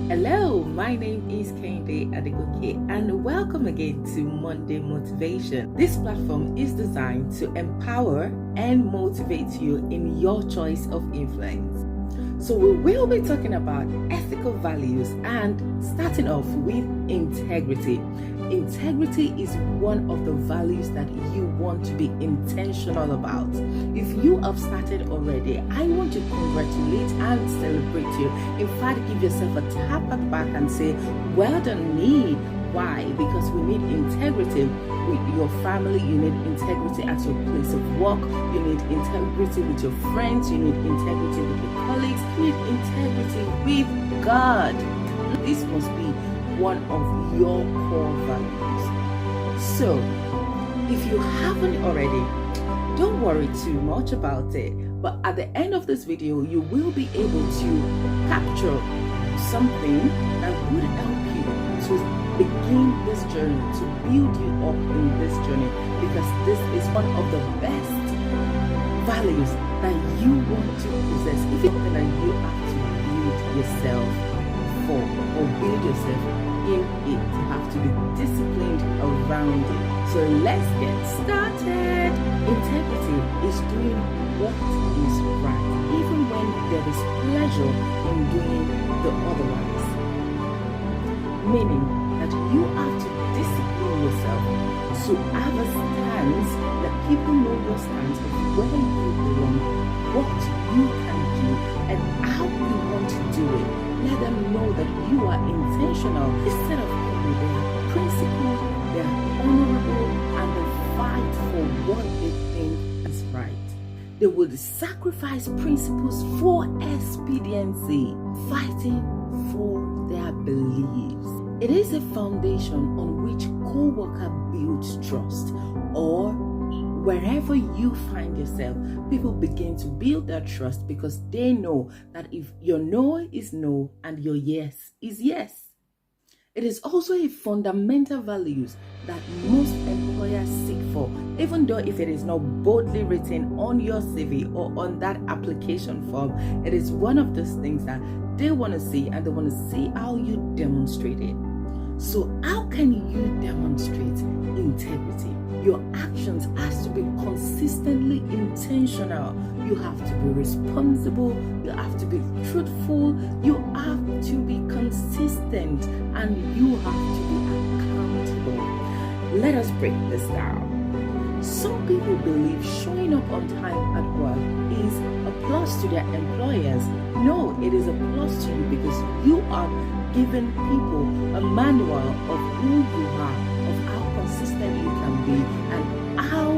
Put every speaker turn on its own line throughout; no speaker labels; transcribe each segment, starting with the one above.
Hello, my name is Kehinde Adegoke and welcome again to Monday Motivation. This platform is designed to empower and motivate you in your choice of influence. So we will be talking about ethical values and starting off with integrity. Integrity is one of the values that you want to be intentional about. If you have started already, I want to congratulate and celebrate you. In fact, give yourself a tap at the back and say, well done me. Why? Because we need integrity with your family, you need integrity at your place of work, you need integrity with your friends, you need integrity with your colleagues, you need integrity with God. This must be one of your core values. So, if you haven't already, don't worry too much about it. But at the end of this video, you will be able to capture something that would help you to begin this journey, to build you up in this journey, because this is one of the best values that you want to possess. If it's something that you have to build yourself for or build yourself in it, you have to be disciplined around it. So let's get started. Integrity is doing what is right, even when there is pleasure in doing the otherwise. Meaning that you have to discipline yourself to have a stance that people know your stance of where you belong, what you can do, and how you want to do it. Let them know that you are intentional. Instead of people, they are principled, they are honorable, and they fight for what they think is right. They would sacrifice principles for expediency, fighting for their beliefs. It is a foundation on which co-worker builds trust, or wherever you find yourself, people begin to build that trust because they know that if your no is no and your yes is yes. It is also a fundamental values that most employers seek for, even though if it is not boldly written on your CV or on that application form, it is one of those things that they want to see, and they want to see how you demonstrate it. So how can you demonstrate integrity? Your actions has to be consistently intentional. You have to be responsible, you have to be truthful, you have to be consistent, and you have to be accountable. Let us break this down. Some people believe showing up on time at work is a plus to their employers. No, it is a plus to you because you are giving people a manual of who you are, of how consistent you can be, and how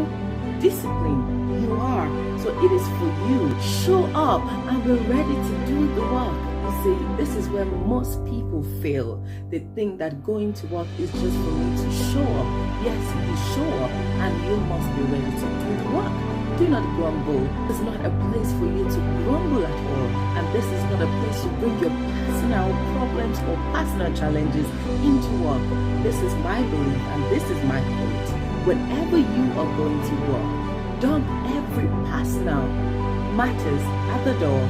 disciplined you are. So it is for you. Show up and be ready to do the work. You see, this is where most people fail. They think that going to work is just for me to show up. Yes, you show up and you must be ready to do the work. Do not grumble. It's not a place for you to grumble at all. And this is not a place to bring your personal problems or personal challenges into work. This is my belief and this is my quote. Whenever you are going to work, dump every personal matters at the door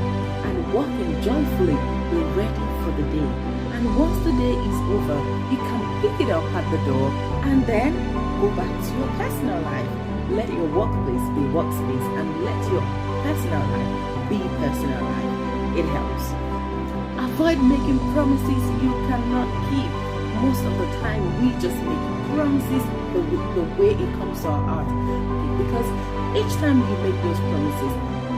and walk in joyfully, be ready for the day. And once the day is over, you can pick it up at the door and then go back to your personal life. Let your workplace be workspace and let your personal life be personal life. It helps. Avoid making promises you cannot keep. Most of the time we just make promises the way it comes to our heart. Because each time you make those promises,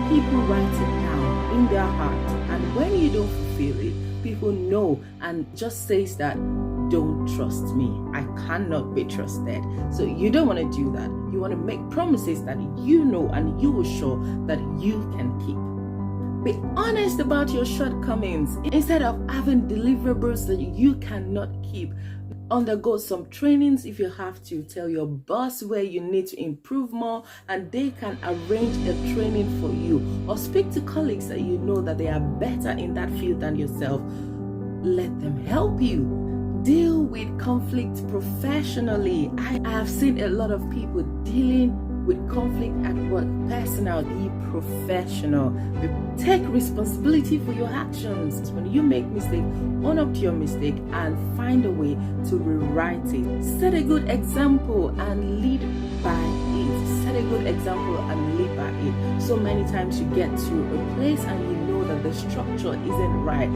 people write it down in their heart. And when you don't fulfill it, people know and just says that, don't trust me. I cannot be trusted. So you don't want to do that. You want to make promises that you know and you are sure that you can keep. Be honest about your shortcomings instead of having deliverables that you cannot keep. Undergo some trainings if you have to. Tell your boss where you need to improve more and they can arrange a training for you. Or speak to colleagues that you know that they are better in that field than yourself. Let them help you. Deal with conflict professionally. I have seen a lot of people dealing with conflict at work, personal, be professional. Take responsibility for your actions. When you make mistake, own up to your mistake and find a way to rewrite it. Set a good example and lead by it. Set a good example and lead by it. So many times you get to a place and you know that the structure isn't right.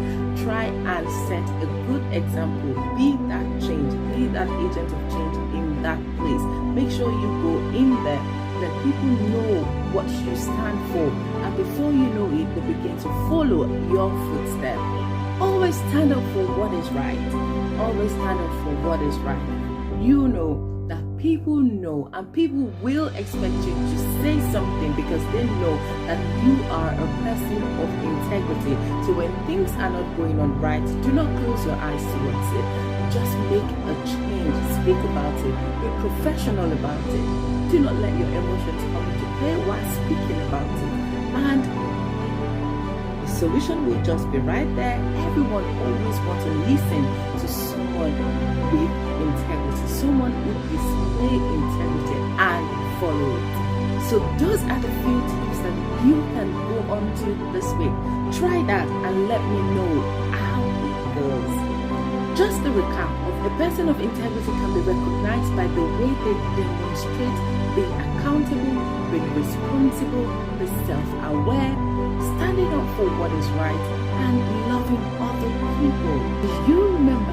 Try and set a good example. Be that change. Be that agent of change in that place. Make sure you go in there. Let people know what you stand for, and before you know it, they begin to follow your footsteps. Always stand up for what is right. Always stand up for what is right. You know that people know, and people will expect you to say something because they know that you are a person of integrity. So when things are not going on right, do not close your eyes towards it. Just make a change. Speak about it. Be professional about it. Do not let your emotions come into play while speaking about it. And the solution will just be right there. Everyone always wants to listen to someone with integrity, someone who display integrity and follow it. So those are the few tips that you can go on to this week. Try that and let me know how it goes. Just a recap of a person of integrity can be recognized by the way they demonstrate being accountable, being responsible, being self-aware, standing up for what is right, and loving other people. Do you remember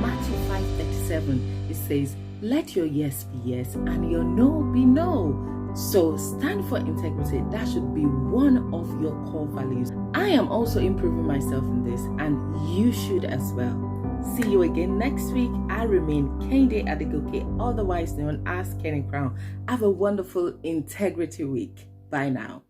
Matthew 5:37? It says, "Let your yes be yes and your no be no." So stand for integrity. That should be one of your core values. I am also improving myself in this, and you should as well. See you again next week. I remain Kehinde Adegoke, otherwise known as Kenny Crown. Have a wonderful integrity week. Bye now.